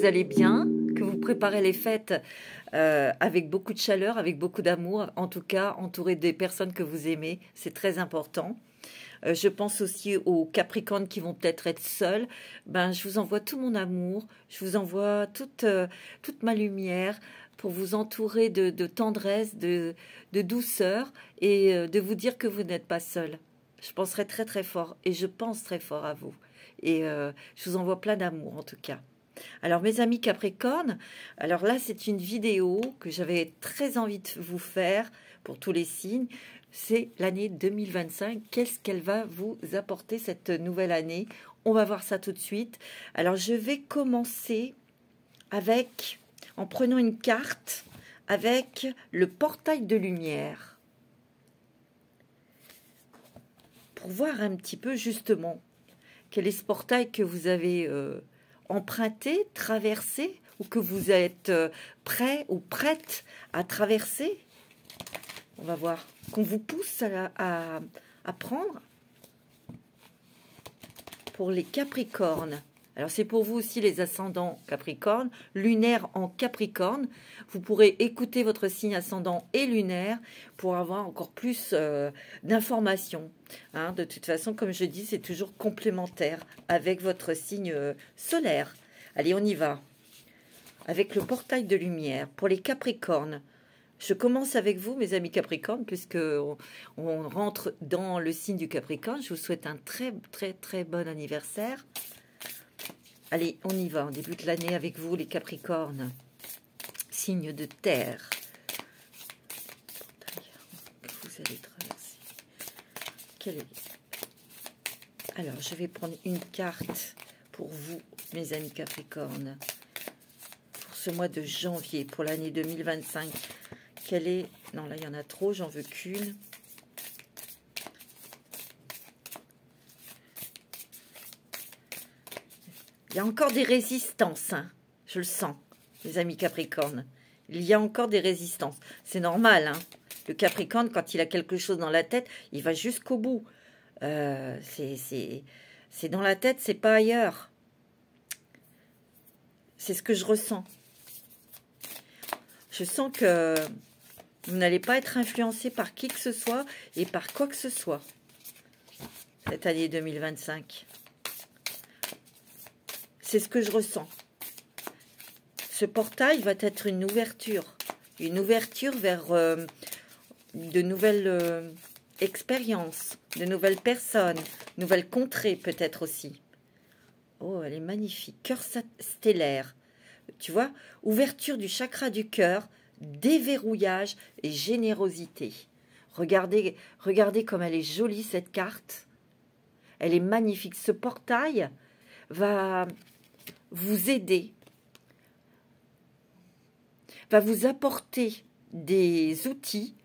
vous allez bien, que vous préparez les fêtes avec beaucoup de chaleur, avec beaucoup d'amour. En tout cas, entouré des personnes que vous aimez, c'est très important. Je pense aussi aux Capricornes qui vont peut-être être seuls. Ben, je vous envoie tout mon amour, je vous envoie toute ma lumière pour vous entourer de tendresse, de douceur et de vous dire que vous n'êtes pas seul. Je penserai très très fort et je pense très fort à vous. Et je vous envoie plein d'amour en tout cas. Alors mes amis Capricorne, alors là c'est une vidéo que j'avais très envie de vous faire pour tous les signes. C'est l'année 2025. Qu'est-ce qu'elle va vous apporter cette nouvelle année? On va voir ça tout de suite. Alors je vais commencer en prenant une carte avec le portail de lumière. Pour voir un petit peu justement quel est ce portail que vous avez emprunté, traversé, ou que vous êtes prêt ou prête à traverser. On va voir qu'on vous pousse à prendre. Pour les Capricornes, alors c'est pour vous aussi les ascendants Capricorne, lunaire en Capricorne. Vous pourrez écouter votre signe ascendant et lunaire pour avoir encore plus d'informations. Hein, de toute façon, comme je dis, c'est toujours complémentaire avec votre signe solaire. Allez, on y va. Avec le portail de lumière pour les Capricornes. Je commence avec vous, mes amis Capricornes, puisque on rentre dans le signe du Capricorne. Je vous souhaite un très, très, très bon anniversaire. Allez, on y va. On débute l'année avec vous, les Capricornes. Signe de terre. Vous allez traverser. Alors, je vais prendre une carte pour vous, mes amis Capricornes. Pour ce mois de janvier, pour l'année 2025. Quelle est... Non, là, il y en a trop, j'en veux qu'une. Il y a encore des résistances, hein. Je le sens, les amis Capricornes. Il y a encore des résistances. C'est normal, hein. Le Capricorne, quand il a quelque chose dans la tête, il va jusqu'au bout. C'est dans la tête, c'est pas ailleurs. C'est ce que je ressens. Je sens que vous n'allez pas être influencé par qui que ce soit et par quoi que ce soit cette année 2025. C'est ce que je ressens. Ce portail va être une ouverture vers de nouvelles expériences, de nouvelles personnes, nouvelles contrées peut-être aussi. Oh, elle est magnifique. Cœur stellaire. Tu vois, ouverture du chakra du cœur, déverrouillage et générosité. Regardez comme elle est jolie cette carte. Elle est magnifique. Ce portail va vous aider, va vous apporter des outils,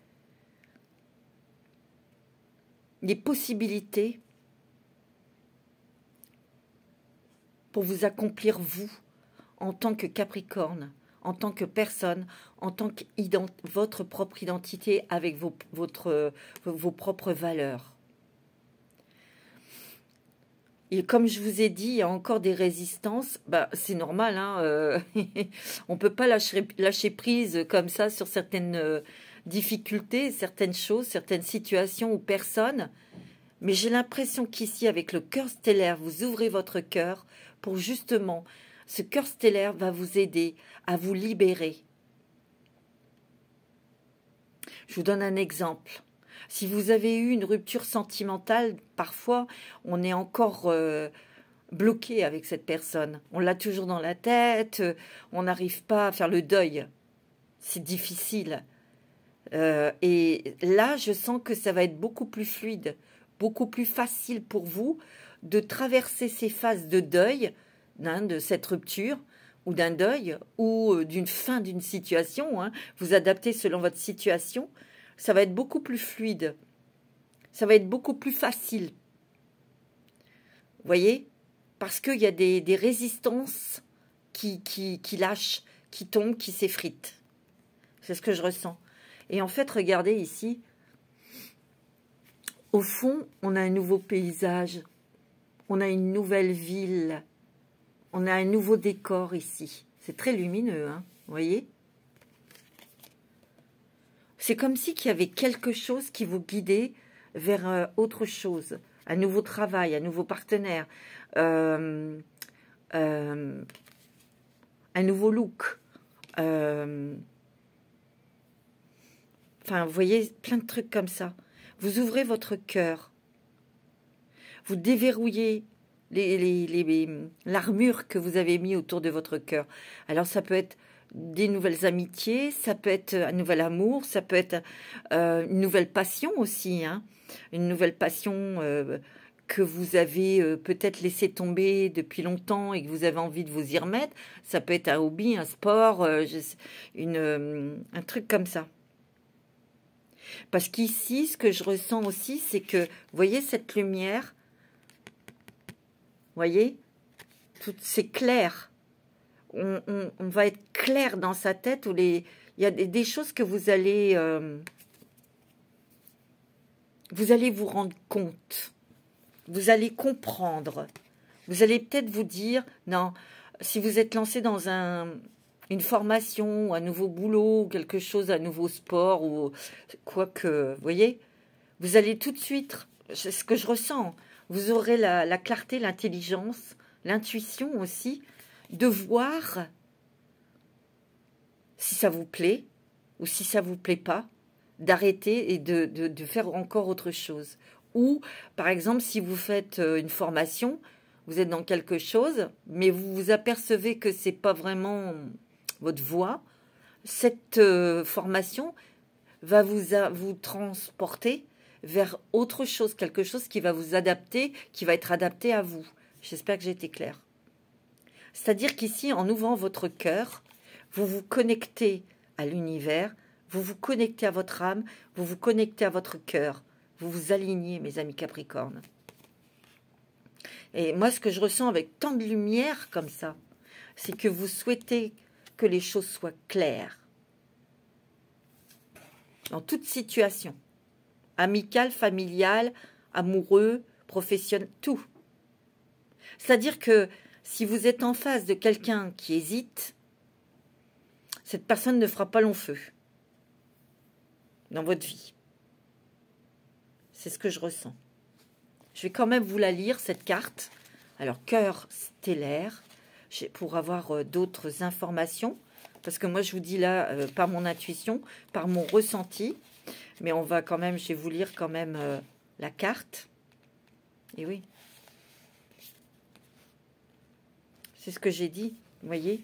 des possibilités pour vous accomplir vous en tant que Capricorne, en tant que personne, en tant que votre propre identité avec vos propres valeurs. Et comme je vous ai dit, il y a encore des résistances. Bah, c'est normal, hein, on ne peut pas lâcher prise comme ça sur certaines difficultés, certaines choses, certaines situations ou personnes. Mais j'ai l'impression qu'ici, avec le cœur stellaire, vous ouvrez votre cœur pour justement... Ce cœur stellaire va vous aider à vous libérer. Je vous donne un exemple. Si vous avez eu une rupture sentimentale, parfois, on est encore bloqué avec cette personne. On l'a toujours dans la tête, on n'arrive pas à faire le deuil. C'est difficile. Et là, je sens que ça va être beaucoup plus fluide, beaucoup plus facile pour vous de traverser ces phases de deuil, de cette rupture, ou d'un deuil, ou d'une fin d'une situation, hein. Vous adaptez selon votre situation, ça va être beaucoup plus fluide, ça va être beaucoup plus facile. Vous voyez? Parce qu'il y a des résistances qui lâchent, qui tombent, qui s'effritent. C'est ce que je ressens. Et en fait, regardez ici, au fond, on a un nouveau paysage, on a une nouvelle ville, on a un nouveau décor ici. C'est très lumineux, hein, vous voyez? C'est comme si qu'il y avait quelque chose qui vous guidait vers autre chose. Un nouveau travail, un nouveau partenaire, un nouveau look. Enfin, vous voyez, plein de trucs comme ça. Vous ouvrez votre cœur. Vous déverrouillez l'armure que vous avez mis autour de votre cœur. Alors, ça peut être des nouvelles amitiés, ça peut être un nouvel amour, ça peut être une nouvelle passion aussi, hein, une nouvelle passion que vous avez peut-être laissé tomber depuis longtemps et que vous avez envie de vous y remettre. Ça peut être un hobby, un sport, un truc comme ça. Parce qu'ici, ce que je ressens aussi, c'est que, vous voyez cette lumière, vous voyez, c'est clair. On va être clair dans sa tête, où il y a des choses que vous allez vous rendre compte. Vous allez comprendre. Vous allez peut-être vous dire, non, si vous êtes lancé dans une formation, ou un nouveau boulot, ou quelque chose, un nouveau sport, ou quoi que, vous voyez, vous allez tout de suite, c'est ce que je ressens, vous aurez la clarté, l'intelligence, l'intuition aussi, de voir si ça vous plaît, ou si ça vous plaît pas, d'arrêter et de faire encore autre chose. Ou, par exemple, si vous faites une formation, vous êtes dans quelque chose, mais vous vous apercevez que c'est pas vraiment votre voie, cette formation va vous transporter vers autre chose, quelque chose qui va vous adapter, qui va être adapté à vous. J'espère que j'ai été claire. C'est-à-dire qu'ici, en ouvrant votre cœur, vous vous connectez à l'univers, vous vous connectez à votre âme, vous vous connectez à votre cœur. Vous vous alignez, mes amis Capricornes. Et moi, ce que je ressens avec tant de lumière comme ça, c'est que vous souhaitez que les choses soient claires. Dans toute situation. Amicale, familiale, amoureux, professionnel, tout. C'est-à-dire que si vous êtes en face de quelqu'un qui hésite, cette personne ne fera pas long feu dans votre vie. C'est ce que je ressens. Je vais quand même vous la lire, cette carte. Alors, cœur stellaire, pour avoir d'autres informations. Parce que moi, je vous dis là, par mon intuition, par mon ressenti. Mais on va quand même, je vais vous lire quand même la carte. Et oui. C'est ce que j'ai dit, vous voyez.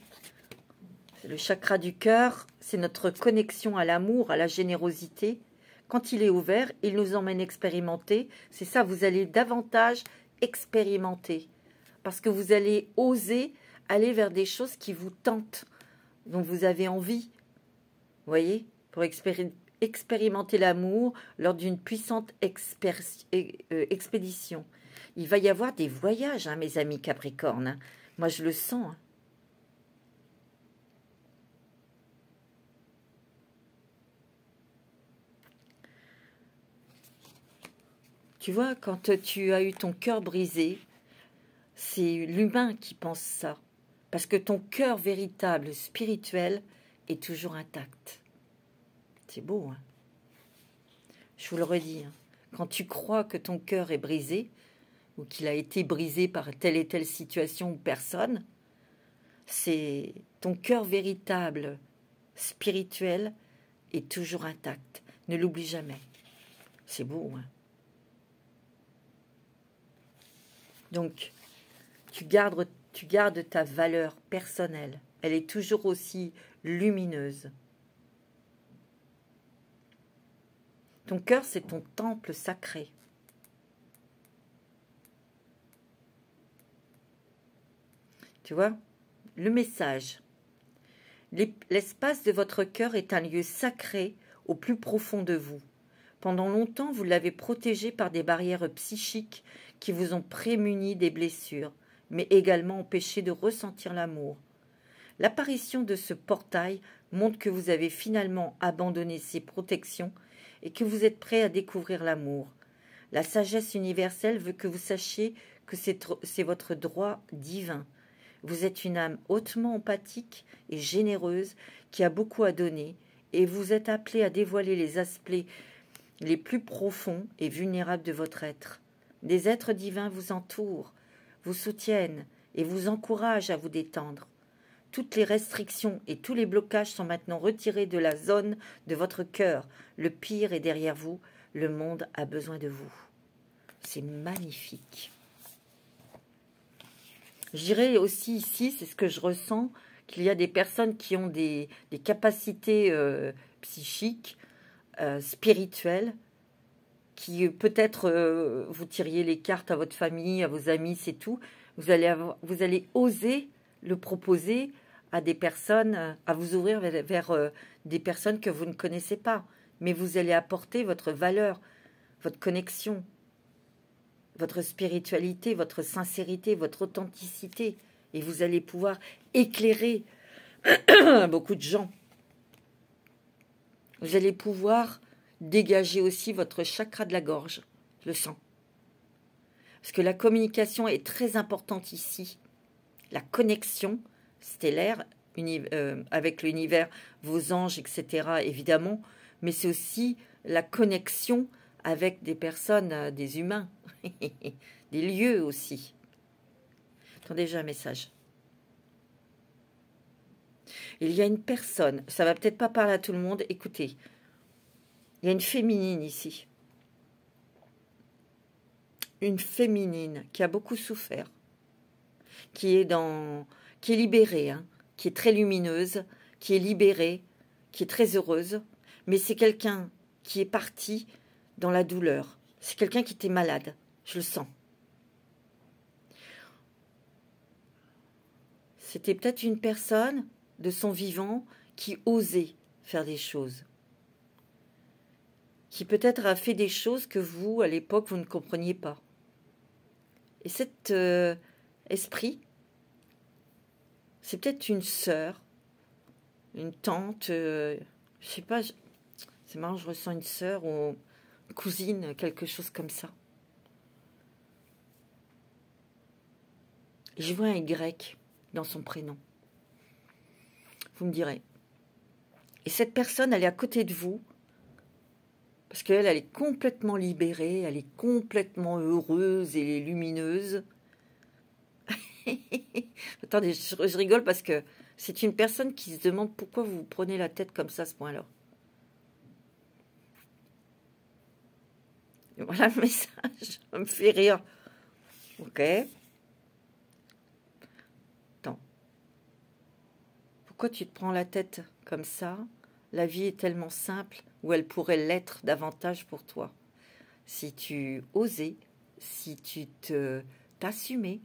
Le chakra du cœur, c'est notre connexion à l'amour, à la générosité. Quand il est ouvert, il nous emmène expérimenter. C'est ça, vous allez davantage expérimenter. Parce que vous allez oser aller vers des choses qui vous tentent, dont vous avez envie. Vous voyez, pour expérimenter l'amour lors d'une puissante expédition. Il va y avoir des voyages, hein, mes amis Capricornes. Hein. Moi, je le sens. Hein. Tu vois, quand tu as eu ton cœur brisé, c'est l'humain qui pense ça. Parce que ton cœur véritable, spirituel, est toujours intact. C'est beau, hein? Je vous le redis. Hein. Quand tu crois que ton cœur est brisé, ou qu'il a été brisé par telle et telle situation ou personne, c'est ton cœur véritable, spirituel, est toujours intact. Ne l'oublie jamais. C'est beau, hein? Donc, tu gardes ta valeur personnelle. Elle est toujours aussi lumineuse. Ton cœur, c'est ton temple sacré. Tu vois, le message. L'espace de votre cœur est un lieu sacré au plus profond de vous. Pendant longtemps, vous l'avez protégé par des barrières psychiques qui vous ont prémuni des blessures, mais également empêché de ressentir l'amour. L'apparition de ce portail montre que vous avez finalement abandonné ces protections et que vous êtes prêt à découvrir l'amour. La sagesse universelle veut que vous sachiez que c'est votre droit divin. Vous êtes une âme hautement empathique et généreuse qui a beaucoup à donner et vous êtes appelé à dévoiler les aspects les plus profonds et vulnérables de votre être. Des êtres divins vous entourent, vous soutiennent et vous encouragent à vous détendre. Toutes les restrictions et tous les blocages sont maintenant retirés de la zone de votre cœur. Le pire est derrière vous. Le monde a besoin de vous. C'est magnifique. Je dirais aussi ici, c'est ce que je ressens, qu'il y a des personnes qui ont des capacités psychiques, spirituelles, qui peut-être vous tiriez les cartes à votre famille, à vos amis, c'est tout. Vous allez oser le proposer à des personnes, à vous ouvrir vers des personnes que vous ne connaissez pas. Mais vous allez apporter votre valeur, votre connexion, votre spiritualité, votre sincérité, votre authenticité. Et vous allez pouvoir éclairer beaucoup de gens. Vous allez pouvoir dégager aussi votre chakra de la gorge. Je le sens. Parce que la communication est très importante ici. La connexion stellaire avec l'univers, vos anges, etc., évidemment. Mais c'est aussi la connexion avec des personnes, des humains, des lieux aussi. Attendez, j'ai un message. Il y a une personne, ça va peut-être pas parler à tout le monde, écoutez. Il y a une féminine ici. Une féminine qui a beaucoup souffert, qui est libérée, hein, qui est très lumineuse, qui est libérée, qui est très heureuse. Mais c'est quelqu'un qui est parti dans la douleur. C'est quelqu'un qui était malade. Je le sens. C'était peut-être une personne de son vivant qui osait faire des choses. Qui peut-être a fait des choses que vous, à l'époque, vous ne compreniez pas. Et cet esprit, c'est peut-être une sœur, une tante, je sais pas, c'est marrant, je ressens une sœur ou une cousine, quelque chose comme ça. Je vois un Y dans son prénom. Vous me direz. Et cette personne, elle est à côté de vous, parce qu'elle, elle est complètement libérée, elle est complètement heureuse et lumineuse. Attendez, je rigole parce que c'est une personne qui se demande pourquoi vous vous prenez la tête comme ça à ce point-là. Voilà le message, ça me fait rire. Ok. Attends. Pourquoi tu te prends la tête comme ça? La vie est tellement simple, ou elle pourrait l'être davantage pour toi. Si tu osais, si tu t'assumais,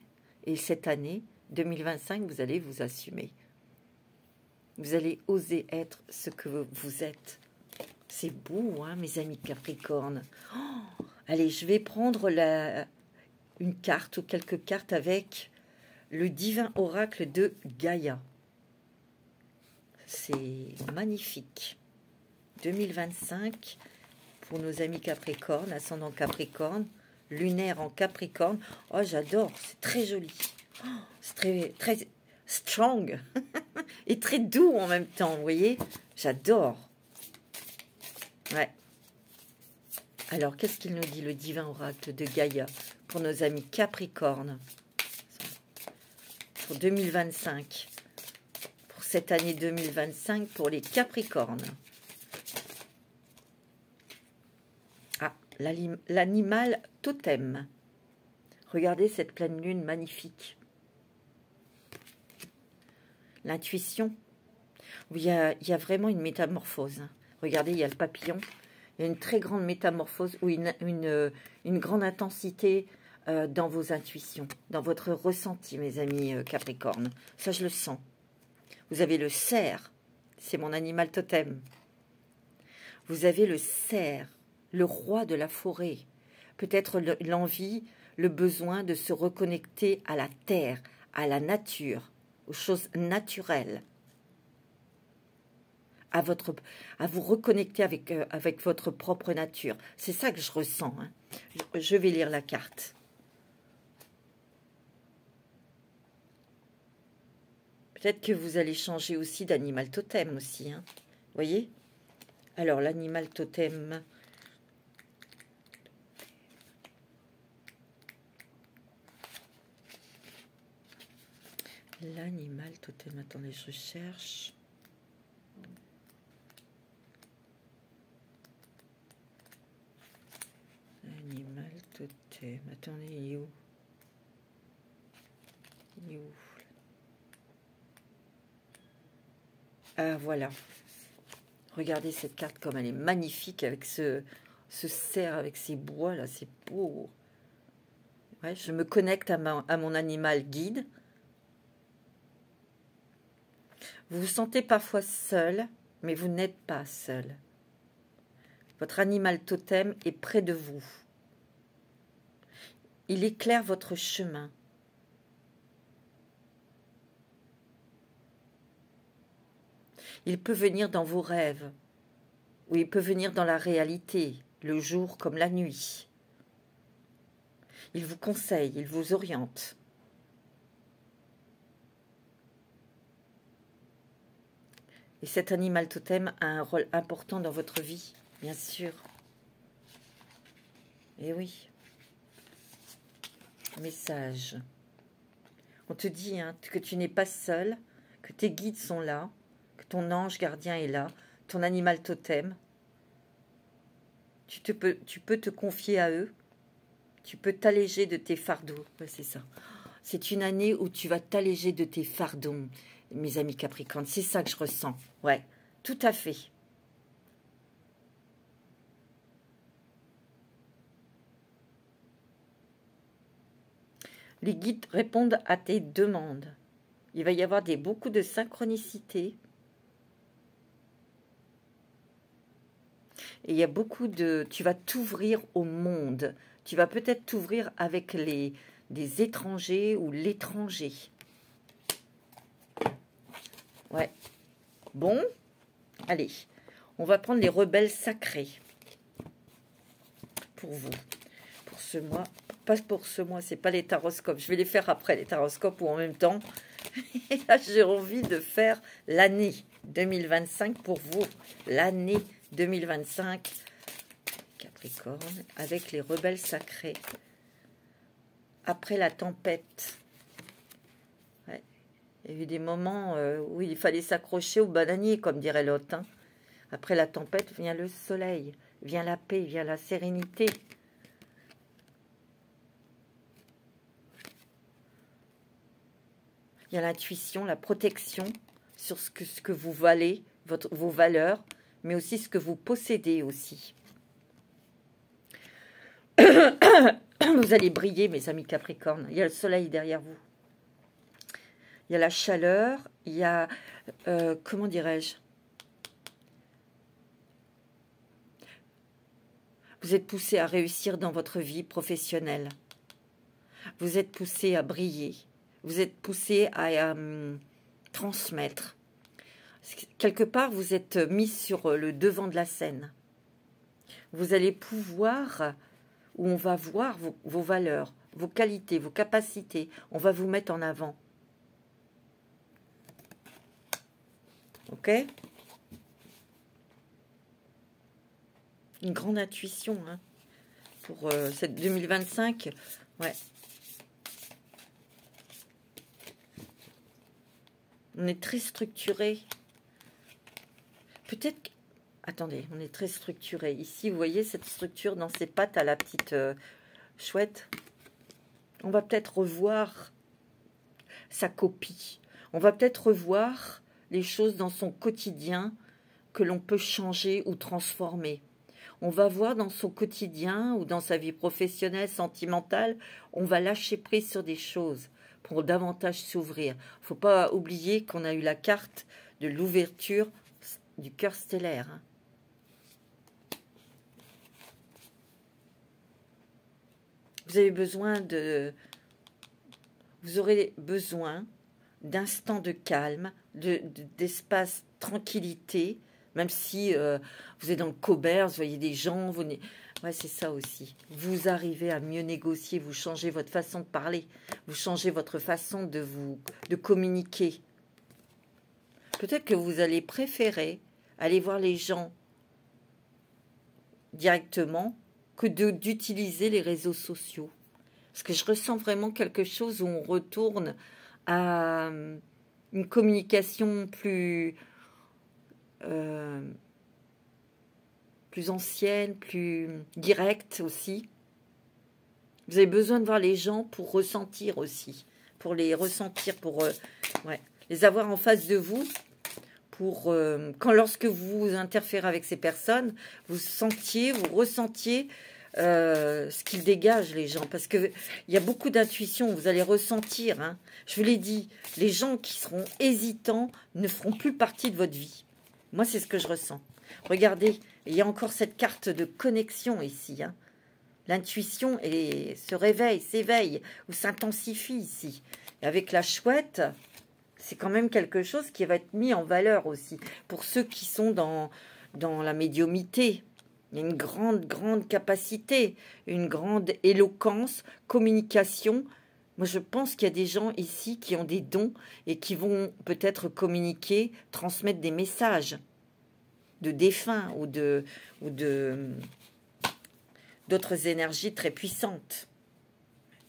et cette année, 2025, vous allez vous assumer. Vous allez oser être ce que vous êtes. C'est beau, hein, mes amis Capricorne. Oh, allez, je vais prendre une carte ou quelques cartes avec le divin oracle de Gaïa. C'est magnifique. 2025 pour nos amis Capricorne, ascendant Capricorne, lunaire en Capricorne. Oh, j'adore, c'est très joli. Oh, c'est très strong et très doux en même temps, vous voyez. J'adore. Ouais. Alors, qu'est-ce qu'il nous dit, le divin oracle de Gaïa, pour nos amis Capricorne, pour 2025, pour cette année 2025, pour les Capricornes. Ah, l'animal totem. Regardez cette pleine lune magnifique. L'intuition. Il y a vraiment une métamorphose. Regardez, il y a le papillon. Il y a une très grande métamorphose ou une grande intensité dans vos intuitions, dans votre ressenti, mes amis Capricorne. Ça, je le sens. Vous avez le cerf. C'est mon animal totem. Vous avez le cerf, le roi de la forêt. Peut-être l'envie, le besoin de se reconnecter à la terre, à la nature, aux choses naturelles. À vous reconnecter avec votre propre nature. C'est ça que je ressens. Hein. Je vais lire la carte. Peut-être que vous allez changer aussi d'animal totem aussi. Hein. Vous voyez? Alors, l'animal totem. L'animal totem. Attendez, je cherche. Animal totem. Attendez, il est où? Il est où? Ah, voilà. Regardez cette carte comme elle est magnifique avec ce cerf, avec ces bois là, c'est beau. Ouais, je me connecte à mon animal guide. Vous vous sentez parfois seul, mais vous n'êtes pas seul. Votre animal totem est près de vous. Il éclaire votre chemin. Il peut venir dans vos rêves, ou il peut venir dans la réalité, le jour comme la nuit. Il vous conseille, il vous oriente. Et cet animal totem a un rôle important dans votre vie, bien sûr. Et oui. Message. On te dit hein, que tu n'es pas seul, que tes guides sont là, que ton ange gardien est là, ton animal totem. Tu peux te confier à eux. Tu peux t'alléger de tes fardeaux. Ouais, c'est ça. C'est une année où tu vas t'alléger de tes fardeaux, mes amis Capricorne. C'est ça que je ressens. Ouais, tout à fait. Les guides répondent à tes demandes. Il va y avoir beaucoup de synchronicité. Et il y a beaucoup de... Tu vas t'ouvrir au monde. Tu vas peut-être t'ouvrir avec des étrangers ou l'étranger. Ouais. Bon. Allez. On va prendre les rebelles sacrés. Pour vous. Pour ce mois. Pas pour ce mois, c'est pas les taroscopes. Je vais les faire après, les taroscopes, ou en même temps. Et là, j'ai envie de faire l'année 2025 pour vous. L'année 2025, Capricorne, avec les rebelles sacrés. Après la tempête. Ouais. Il y a eu des moments où il fallait s'accrocher au bananier, comme dirait l'autre. Hein. Après la tempête, vient le soleil, vient la paix, vient la sérénité. Il y a l'intuition, la protection sur ce que vous valez, vos valeurs, mais aussi ce que vous possédez aussi. Vous allez briller, mes amis Capricorne. Il y a le soleil derrière vous. Il y a la chaleur, il y a... comment dirais-je? Vous êtes poussé à réussir dans votre vie professionnelle. Vous êtes poussé à briller. Vous êtes poussé à transmettre. Quelque part, vous êtes mis sur le devant de la scène. Vous allez pouvoir, où on va voir vos valeurs, vos qualités, vos capacités. On va vous mettre en avant. Ok? Une grande intuition hein, pour cette 2025. Ouais. On est très structuré. Peut-être... Attendez, on est très structuré. Ici, vous voyez cette structure dans ses pattes à la petite chouette. On va peut-être revoir sa copie. On va peut-être revoir les choses dans son quotidien que l'on peut changer ou transformer. On va voir dans son quotidien ou dans sa vie professionnelle, sentimentale, on va lâcher prise sur des choses pour davantage s'ouvrir. Il ne faut pas oublier qu'on a eu la carte de l'ouverture du cœur stellaire. Hein. Vous avez besoin de... Vous aurez besoin d'instants de calme, d'espace tranquillité, même si vous êtes dans le commerce, vous voyez des gens, ouais, c'est ça aussi. Vous arrivez à mieux négocier, vous changez votre façon de parler, vous changez votre façon de communiquer. peut-être que vous allez préférer aller voir les gens directement que d'utiliser les réseaux sociaux. Parce que je ressens vraiment quelque chose où on retourne à une communication plus ancienne, plus directe aussi. Vous avez besoin de voir les gens pour ressentir aussi, pour les ressentir, pour les avoir en face de vous, pour lorsque vous interférez avec ces personnes, vous ressentiez ce qu'ils dégagent, les gens, parce que il y a beaucoup d'intuition, vous allez ressentir, hein. Je vous l'ai dit, les gens qui seront hésitants ne feront plus partie de votre vie. Moi, c'est ce que je ressens. Regardez, il y a encore cette carte de connexion ici, hein. L'intuition se réveille, s'éveille ou s'intensifie ici. Et avec la chouette, c'est quand même quelque chose qui va être mis en valeur aussi. Pour ceux qui sont dans la médiumité, il y a une grande capacité, une grande éloquence, communication. Moi, je pense qu'il y a des gens ici qui ont des dons et qui vont peut-être communiquer, transmettre des messages de défunts ou d'autres énergies très puissantes.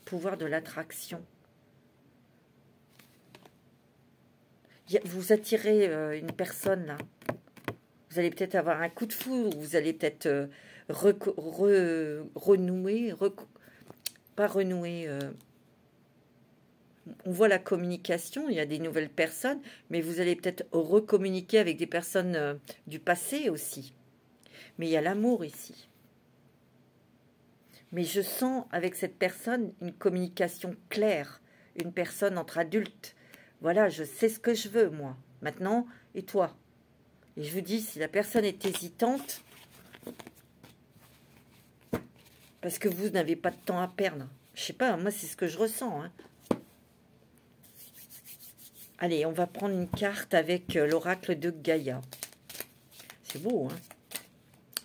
Pouvoir de l'attraction. Vous attirez une personne là. Vous allez peut-être avoir un coup de foudre. Vous allez peut-être renouer. Pas renouer. On voit la communication. Il y a des nouvelles personnes. Mais vous allez peut-être recommuniquer avec des personnes du passé aussi. Mais il y a l'amour ici. Mais je sens avec cette personne une communication claire, une personne entre adultes. Voilà, je sais ce que je veux, moi. Maintenant, et toi? Et je vous dis, si la personne est hésitante, parce que vous n'avez pas de temps à perdre. Je sais pas, moi, c'est ce que je ressens, hein. Allez, on va prendre une carte avec l'oracle de Gaïa. C'est beau, hein.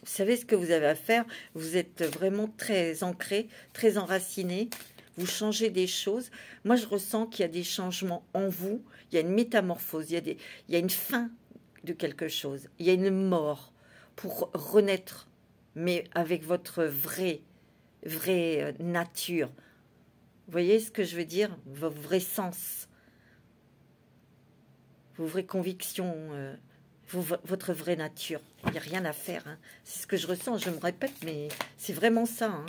Vous savez ce que vous avez à faire. Vous êtes vraiment très ancré, très enraciné. Vous changez des choses. Moi, je ressens qu'il y a des changements en vous. Il y a une métamorphose. Il y a une fin de quelque chose. Il y a une mort pour renaître, mais avec votre vraie nature. Vous voyez ce que je veux dire? Vos vrais sens. Vos vraies convictions. Votre vraie nature. Il n'y a rien à faire, hein. C'est ce que je ressens, je me répète, mais c'est vraiment ça, hein.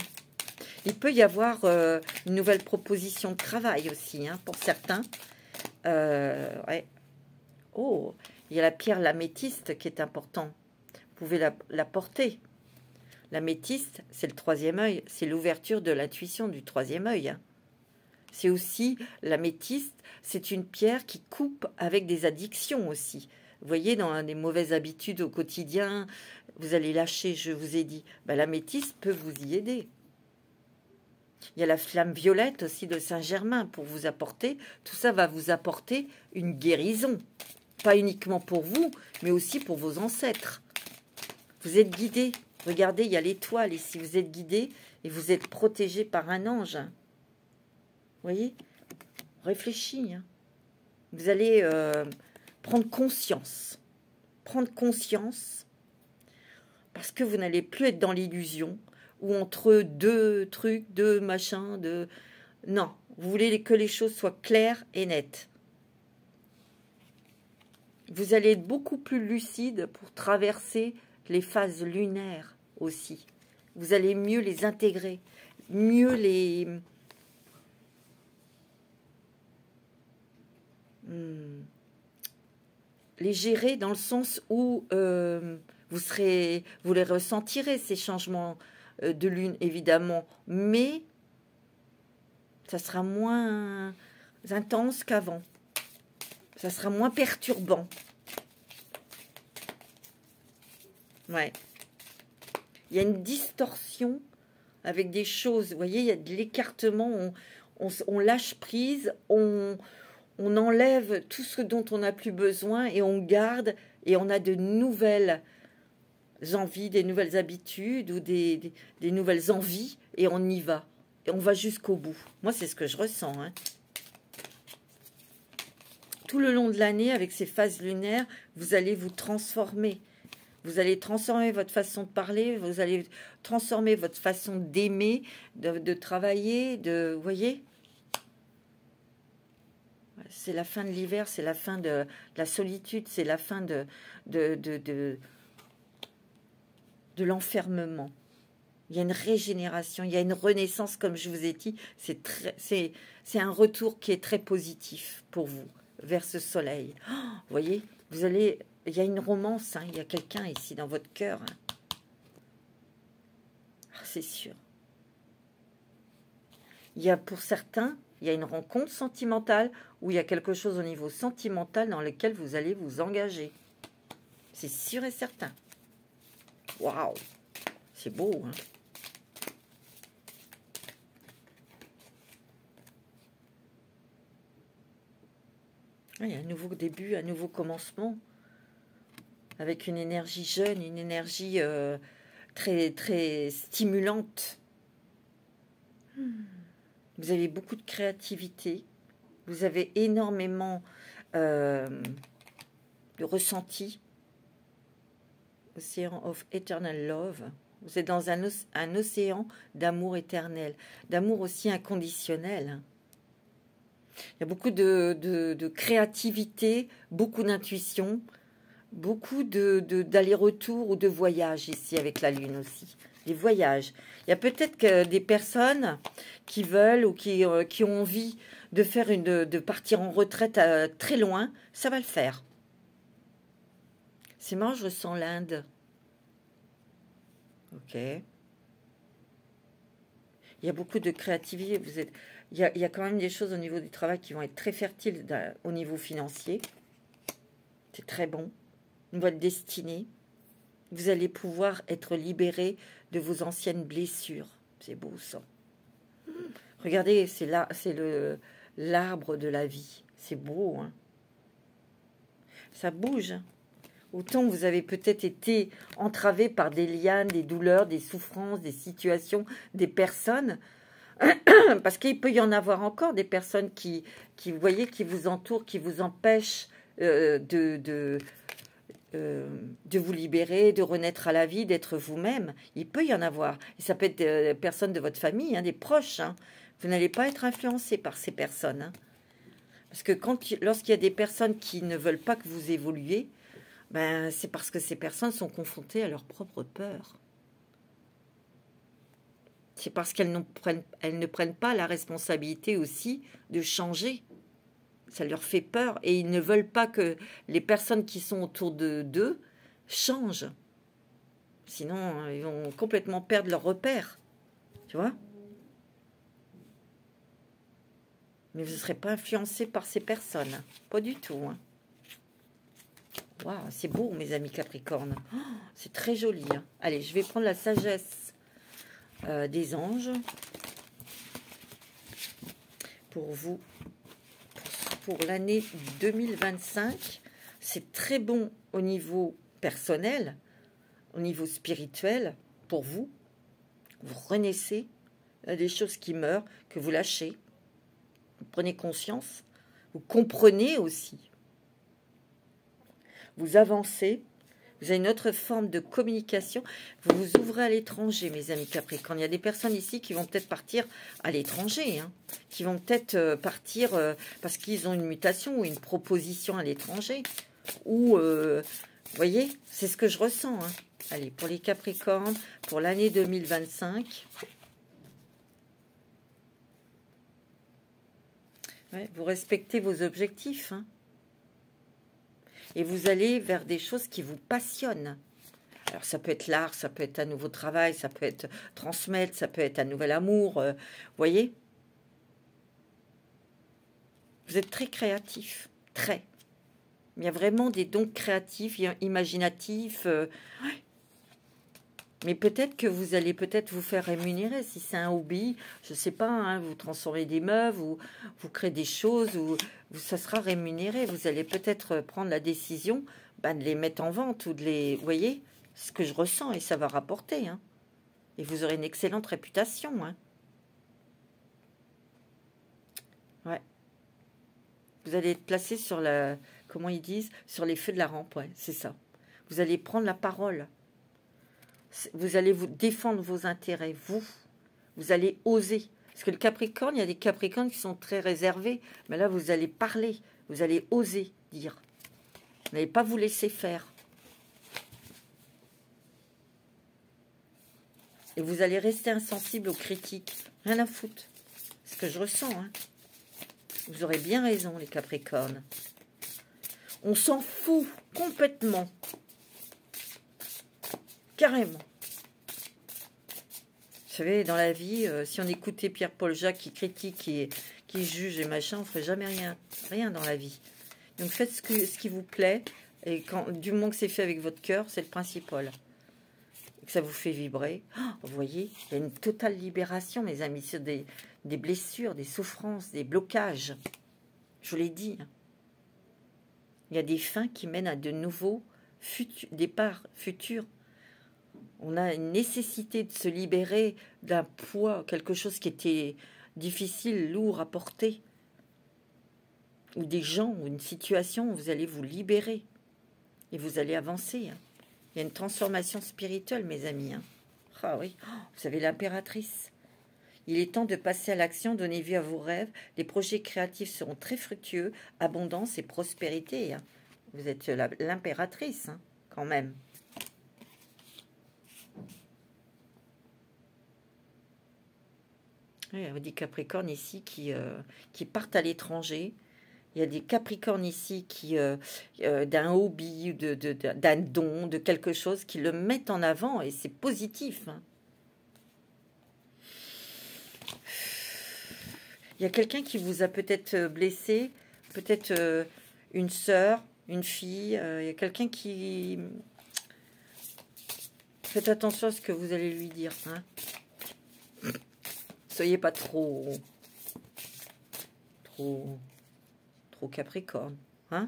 Il peut y avoir une nouvelle proposition de travail aussi, hein, pour certains. Ouais. Oh, il y a la pierre l'améthyste qui est important. Vous pouvez la porter. L'améthyste, c'est le troisième œil, c'est l'ouverture de l'intuition du troisième œil, hein. C'est aussi, l'améthyste, c'est une pierre qui coupe avec des addictions aussi. Vous voyez, dans des mauvaises habitudes au quotidien, vous allez lâcher, je vous ai dit. Ben, l'améthyste peut vous y aider. Il y a la flamme violette aussi de Saint-Germain pour vous apporter. Tout ça va vous apporter une guérison. Pas uniquement pour vous, mais aussi pour vos ancêtres. Vous êtes guidés. Regardez, il y a l'étoile ici. Vous êtes guidés et vous êtes protégés par un ange. Vous voyez? Réfléchis, hein. Vous allez... prendre conscience, parce que vous n'allez plus être dans l'illusion, ou entre deux trucs, deux machins, non, vous voulez que les choses soient claires et nettes. Vous allez être beaucoup plus lucide pour traverser les phases lunaires aussi. Vous allez mieux les intégrer, mieux les gérer dans le sens où vous les ressentirez, ces changements de lune, évidemment, mais ça sera moins intense qu'avant. Ça sera moins perturbant. Ouais. Il y a une distorsion avec des choses. Vous voyez, il y a de l'écartement. On lâche prise, on enlève tout ce dont on n'a plus besoin et on garde et on a de nouvelles envies, des nouvelles habitudes ou des nouvelles envies et on y va. Et on va jusqu'au bout. Moi, c'est ce que je ressens, hein. tout le long de l'année, avec ces phases lunaires, vous allez vous transformer. Vous allez transformer votre façon de parler, vous allez transformer votre façon d'aimer, de travailler, vous voyez? C'est la fin de l'hiver, c'est la fin de la solitude, c'est la fin de l'enfermement. Il y a une régénération, il y a une renaissance, comme je vous ai dit. C'est un retour qui est très positif pour vous, vers ce soleil. Oh, vous voyez, il y a une romance, hein, il y a quelqu'un ici dans votre cœur. Hein. Ah, c'est sûr. Il y a pour certains, il y a une rencontre sentimentale où il y a quelque chose au niveau sentimental dans lequel vous allez vous engager. C'est sûr et certain. Waouh, c'est beau, hein. Il y a un nouveau début, un nouveau commencement, avec une énergie jeune, une énergie très, très stimulante. Vous avez beaucoup de créativité, vous avez énormément de ressenti. Ocean of Eternal Love. Vous êtes dans un océan d'amour éternel, d'amour aussi inconditionnel. Il y a beaucoup de créativité, beaucoup d'intuition, beaucoup d'aller-retour ou de voyage ici avec la Lune aussi. Les voyages. Il y a peut-être que des personnes qui veulent ou qui ont envie de faire de partir en retraite très loin. Ça va le faire. C'est marrant, je ressens l'Inde. Ok. Il y a beaucoup de créativité. Il y a quand même des choses au niveau du travail qui vont être très fertiles au niveau financier. C'est très bon. Votre destinée. Vous allez pouvoir être libéré de vos anciennes blessures. C'est beau ça. Regardez, c'est l'arbre de la vie. C'est beau, hein. Ça bouge. Autant vous avez peut-être été entravé par des lianes, des douleurs, des souffrances, des situations, des personnes. Parce qu'il peut y en avoir encore des personnes qui vous voyez, qui vous entourent, qui vous empêchent de vous libérer, de renaître à la vie, d'être vous-même. Il peut y en avoir. Et ça peut être des personnes de votre famille, hein, des proches. Hein. Vous n'allez pas être influencé par ces personnes. Hein. Parce que lorsqu'il y a des personnes qui ne veulent pas que vous évoluiez, ben, c'est parce que ces personnes sont confrontées à leur propre peur. C'est parce qu'elles ne prennent pas la responsabilité aussi de changer. Ça leur fait peur et ils ne veulent pas que les personnes qui sont autour d'eux changent. Sinon, ils vont complètement perdre leur repère. Tu vois? Mais vous ne serez pas influencé par ces personnes. Pas du tout. Hein. Waouh, c'est beau, mes amis Capricorne. Oh, c'est très joli. Hein. Allez, je vais prendre la sagesse des anges pour vous. Pour l'année 2025, c'est très bon au niveau personnel, au niveau spirituel, pour vous. Vous renaissez, il y a des choses qui meurent, que vous lâchez. Vous prenez conscience, vous comprenez aussi. Vous avancez, vous avez une autre forme de communication. Vous vous ouvrez à l'étranger, mes amis Capricorne. Il y a des personnes ici qui vont peut-être partir à l'étranger, hein, qui vont peut-être partir parce qu'ils ont une mutation ou une proposition à l'étranger. Ou, vous voyez, c'est ce que je ressens. Hein. Allez, pour les Capricornes, pour l'année 2025. Ouais, vous respectez vos objectifs, hein. Et vous allez vers des choses qui vous passionnent. Alors, ça peut être l'art, ça peut être un nouveau travail, ça peut être transmettre, ça peut être un nouvel amour. Vous voyez? Vous êtes très créatif, très. Il y a vraiment des dons créatifs, imaginatifs. Mais peut-être que vous allez peut-être vous faire rémunérer si c'est un hobby. Je ne sais pas, hein, vous transformez des meubles, vous créez des choses, ça sera rémunéré. Vous allez peut-être prendre la décision de les mettre en vente ou de les... Vous voyez, ce que je ressens et ça va rapporter. Hein. Et vous aurez une excellente réputation. Hein. Ouais. Vous allez être placé sur la... Comment ils disent? Sur les feux de la rampe, ouais, c'est ça. Vous allez prendre la parole. Vous allez vous défendre vos intérêts, vous. Vous allez oser. Parce que le Capricorne, il y a des Capricornes qui sont très réservés. Mais là, vous allez parler. Vous allez oser dire. Vous n'allez pas vous laisser faire. Et vous allez rester insensible aux critiques. Rien à foutre. C'est ce que je ressens. Hein. Vous aurez bien raison, les Capricornes. On s'en fout complètement. Carrément. Vous savez, dans la vie, si on écoutait Pierre-Paul Jacques qui critique, qui juge et machin, on ne ferait jamais rien dans la vie. Donc faites ce qui vous plaît. Et du moment que c'est fait avec votre cœur, c'est le principal. Que ça vous fait vibrer. Oh, vous voyez, il y a une totale libération, mes amis, sur des blessures, des souffrances, des blocages. Je vous l'ai dit. Il y a des fins qui mènent à de nouveaux départs futurs. On a une nécessité de se libérer d'un poids, quelque chose qui était difficile, lourd à porter. Ou des gens, ou une situation où vous allez vous libérer. Et vous allez avancer. Il y a une transformation spirituelle, mes amis. Ah oui, vous savez, l'impératrice. Il est temps de passer à l'action, donner vie à vos rêves. Les projets créatifs seront très fructueux, abondance et prospérité. Vous êtes l'impératrice, quand même. Oui, il y a des Capricornes ici qui partent à l'étranger. Il y a des Capricornes ici qui, d'un hobby, d'un don, de quelque chose, qui le mettent en avant et c'est positif. Il y a quelqu'un qui vous a peut-être blessé, peut-être une sœur, une fille. Il y a quelqu'un qui... Faites attention à ce que vous allez lui dire. Soyez pas trop Capricorne. Ouais,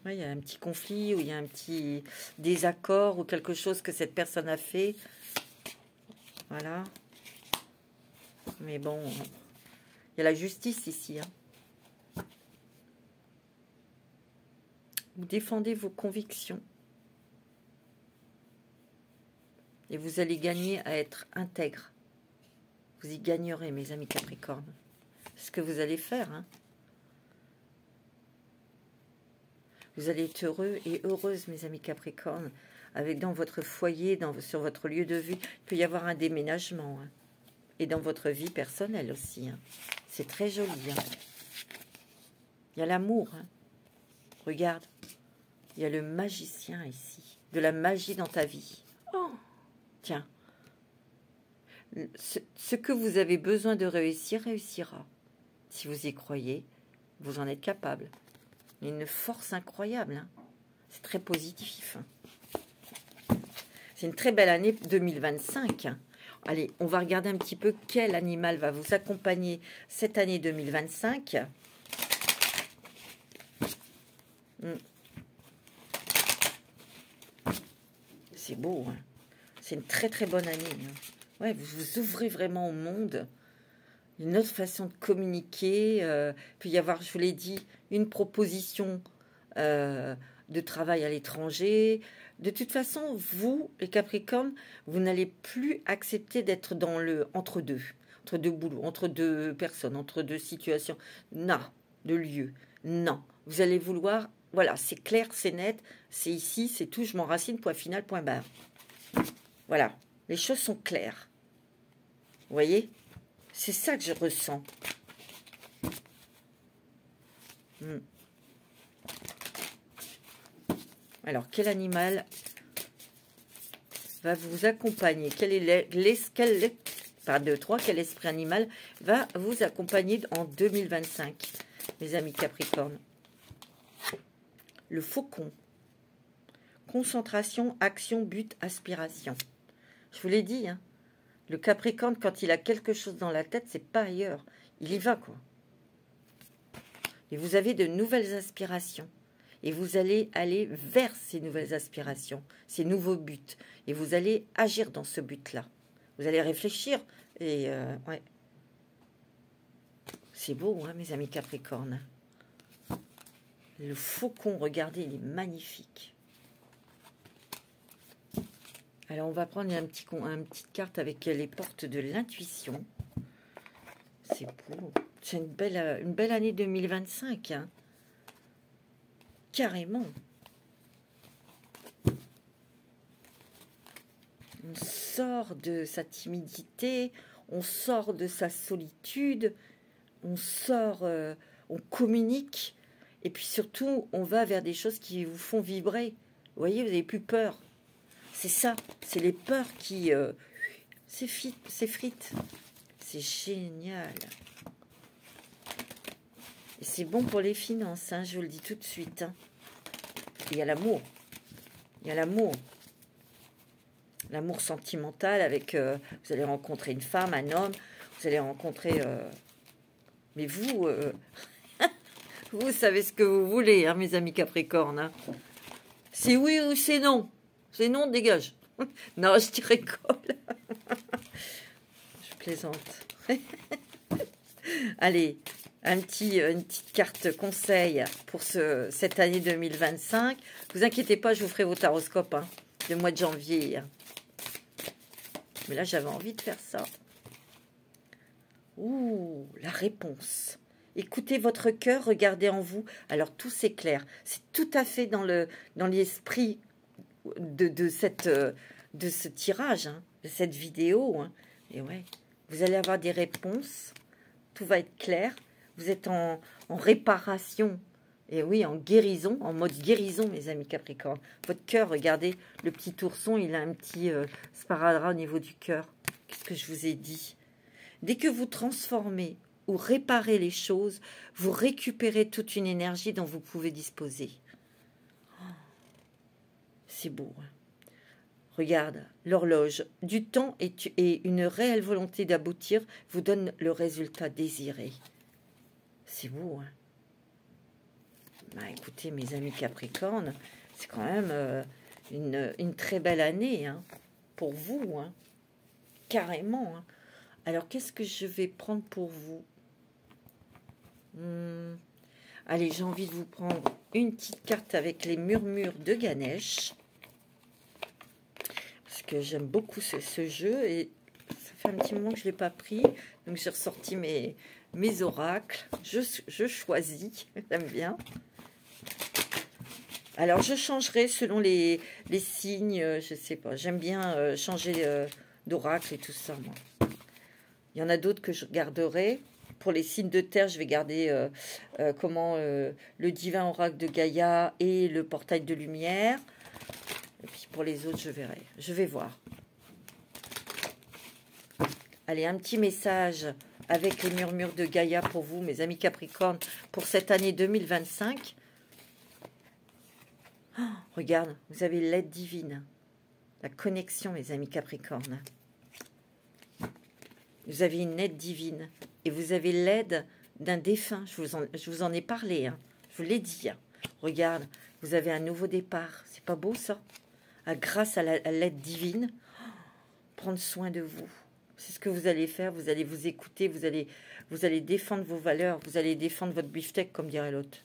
il y a un petit conflit ou il y a un petit désaccord ou quelque chose que cette personne a fait. Voilà. Mais bon, il y a la justice ici. Vous défendez vos convictions. Et vous allez gagner à être intègre. Vous y gagnerez, mes amis Capricorne. C'est ce que vous allez faire. Vous allez être heureux et heureuse, mes amis Capricorne. Avec dans votre foyer, sur votre lieu de vie, il peut y avoir un déménagement. Et dans votre vie personnelle aussi. C'est très joli. Il y a l'amour. Regarde. Il y a le magicien ici. De la magie dans ta vie. Oh, tiens. Ce que vous avez besoin de réussir, réussira. Si vous y croyez, vous en êtes capable. Une force incroyable. C'est très positif. C'est une très belle année 2025. Allez, on va regarder un petit peu quel animal va vous accompagner cette année 2025. C'est beau. C'est une très très bonne année. Ouais, vous vous ouvrez vraiment au monde. Une autre façon de communiquer. Puis y avoir, je vous l'ai dit, une proposition de travail à l'étranger. De toute façon, vous, les Capricornes, vous n'allez plus accepter d'être dans le entre-deux boulots, entre deux personnes, entre deux situations. Non, de lieu. Non. Vous allez vouloir, voilà, c'est clair, c'est net, c'est ici, c'est tout, je m'enracine, point final, point barre. Voilà, les choses sont claires. Vous voyez? C'est ça que je ressens. Alors, quel animal va vous accompagner? Quel esprit animal va vous accompagner en 2025, mes amis Capricorne? Le faucon. Concentration, action, but, aspiration. Je vous l'ai dit, le Capricorne, quand il a quelque chose dans la tête, c'est pas ailleurs. Il y va, quoi. Et vous avez de nouvelles aspirations. Et vous allez aller vers ces nouvelles aspirations, ces nouveaux buts. Et vous allez agir dans ce but-là. Vous allez réfléchir. Et ouais. C'est beau, mes amis Capricornes. Le faucon, regardez, il est magnifique. Alors, on va prendre une petite carte avec les portes de l'intuition. C'est beau. C'est une belle année 2025. Hein. Carrément. On sort de sa timidité, on sort de sa solitude, on sort, on communique. Et puis surtout, on va vers des choses qui vous font vibrer. Vous voyez, vous n'avez plus peur. C'est ça, c'est les peurs qui... c'est frites. C'est génial. Et c'est bon pour les finances, hein, je vous le dis tout de suite. Hein. Il y a l'amour. Il y a l'amour. L'amour sentimental avec... vous allez rencontrer une femme, un homme. Vous allez rencontrer... mais vous... vous savez ce que vous voulez, hein, mes amis Capricorne. Hein. C'est oui ou c'est non. C'est non, dégage. Non, je te rigole. Je plaisante. Allez, une petite carte conseil pour cette année 2025. Vous inquiétez pas, je vous ferai vos taroscopes hein, le mois de janvier. Mais là, j'avais envie de faire ça. Ouh, la réponse. Écoutez votre cœur, regardez en vous. Alors, tout s'éclaire. C'est tout à fait dans l'esprit de ce tirage, hein, de cette vidéo. Hein. Et ouais, vous allez avoir des réponses. Tout va être clair. Vous êtes en réparation. Et oui, en guérison, en mode guérison, mes amis Capricorne. Votre cœur, regardez, le petit ourson, il a un petit sparadrap au niveau du cœur. Qu'est-ce que je vous ai dit? Dès que vous transformez ou réparez les choses, vous récupérez toute une énergie dont vous pouvez disposer. C'est beau. Hein. Regarde, l'horloge du temps et une réelle volonté d'aboutir vous donne le résultat désiré. C'est beau, hein. Bah, écoutez, mes amis Capricorne, c'est quand même une très belle année hein, pour vous. Hein. Carrément. Hein. Alors, qu'est-ce que je vais prendre pour vous? Allez, j'ai envie de vous prendre une petite carte avec les murmures de Ganesh. Parce que j'aime beaucoup ce jeu. Et ça fait un petit moment que je ne l'ai pas pris. Donc, j'ai ressorti mes oracles. Je choisis. J'aime bien. Alors, je changerai selon les signes. Je ne sais pas. J'aime bien changer d'oracle et tout ça, moi. Il y en a d'autres que je garderai. Pour les signes de terre, je vais garder le divin oracle de Gaïa et le portail de lumière. Et puis pour les autres, je verrai. Je vais voir. Allez, un petit message avec les murmures de Gaïa pour vous, mes amis Capricorne, pour cette année 2025. Oh, regarde, vous avez l'aide divine. La connexion, mes amis Capricorne. Vous avez une aide divine. Et vous avez l'aide d'un défunt. Je vous en ai parlé. Hein. Je vous l'ai dit. Hein. Regarde, vous avez un nouveau départ. C'est pas beau, ça? Grâce à l'aide divine, prendre soin de vous. C'est ce que vous allez faire. Vous allez vous écouter. Vous allez défendre vos valeurs. Vous allez défendre votre beefsteak, comme dirait l'autre.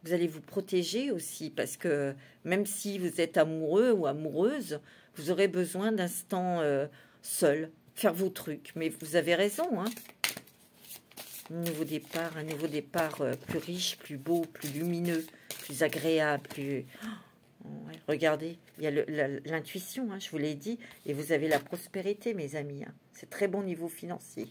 Vous allez vous protéger aussi. Parce que même si vous êtes amoureux ou amoureuse, vous aurez besoin d'instants seuls. Faire vos trucs. Mais vous avez raison, hein. Un nouveau départ plus riche, plus beau, plus lumineux, plus agréable, plus... Oh, ouais, regardez, il y a l'intuition, hein, je vous l'ai dit, et vous avez la prospérité, mes amis. Hein. C'est très bon niveau financier.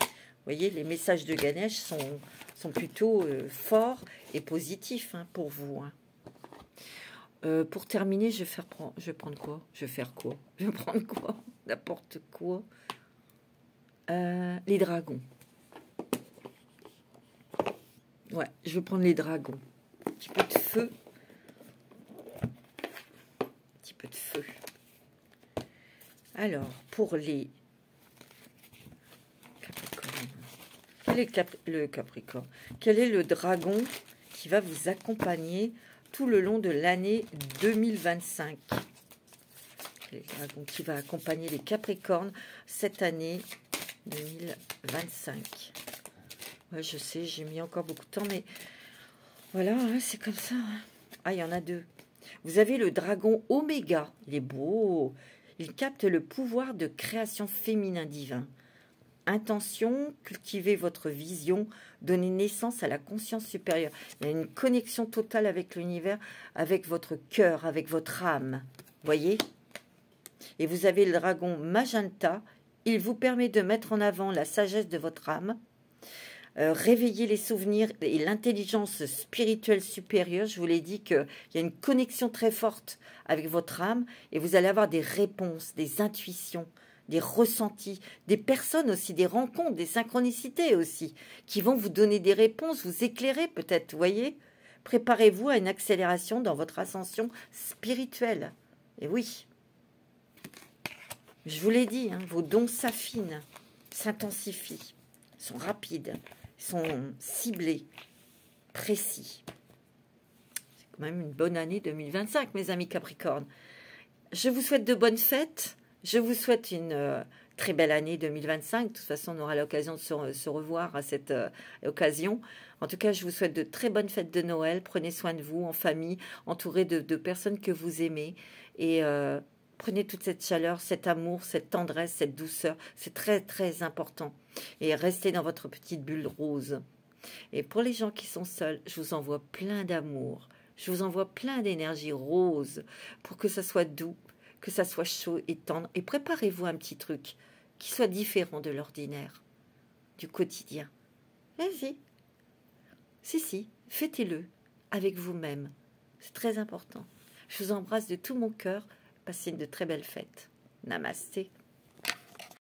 Vous voyez, les messages de Ganesh sont plutôt forts et positifs hein, pour vous. Hein. Pour terminer, je vais prendre quoi? Je vais faire quoi? Je vais prendre quoi? N'importe quoi. Les dragons. Ouais, je vais prendre les dragons. Un petit peu de feu. Un petit peu de feu. Alors, pour les Capricornes. Quel est le Capricorne? Quel est le dragon qui va vous accompagner tout le long de l'année 2025? Le dragon qui va accompagner les Capricornes cette année 2025. Ouais, je sais, j'ai mis encore beaucoup de temps, mais Voilà, hein, c'est comme ça. Hein. Ah, il y en a deux. Vous avez le dragon Oméga. Il est beau. Il capte le pouvoir de création féminin divin. Intention, cultivez votre vision, donnez naissance à la conscience supérieure. Il y a une connexion totale avec l'univers, avec votre cœur, avec votre âme. Voyez? Et vous avez le dragon Magenta. Il vous permet de mettre en avant la sagesse de votre âme, réveiller les souvenirs et l'intelligence spirituelle supérieure. Je vous l'ai dit qu'il y a une connexion très forte avec votre âme et vous allez avoir des réponses, des intuitions, des ressentis, des personnes aussi, des rencontres, des synchronicités aussi, qui vont vous donner des réponses, vous éclairer peut-être, vous voyez. Préparez-vous à une accélération dans votre ascension spirituelle. Et oui, je vous l'ai dit, hein, vos dons s'affinent, s'intensifient, sont rapides, sont ciblés, précis. C'est quand même une bonne année 2025, mes amis Capricorne. Je vous souhaite de bonnes fêtes. Je vous souhaite une très belle année 2025. De toute façon, on aura l'occasion de se revoir à cette occasion. En tout cas, je vous souhaite de très bonnes fêtes de Noël. Prenez soin de vous, en famille, entouré de personnes que vous aimez. Et prenez toute cette chaleur, cet amour, cette tendresse, cette douceur. C'est très, très important. Et restez dans votre petite bulle rose. Et pour les gens qui sont seuls, je vous envoie plein d'amour. Je vous envoie plein d'énergie rose pour que ça soit doux, que ça soit chaud et tendre. Et préparez-vous un petit truc qui soit différent de l'ordinaire, du quotidien. Vas-y. Si, fêtez-le avec vous-même. C'est très important. Je vous embrasse de tout mon cœur. Passez de très belles fêtes. Namasté.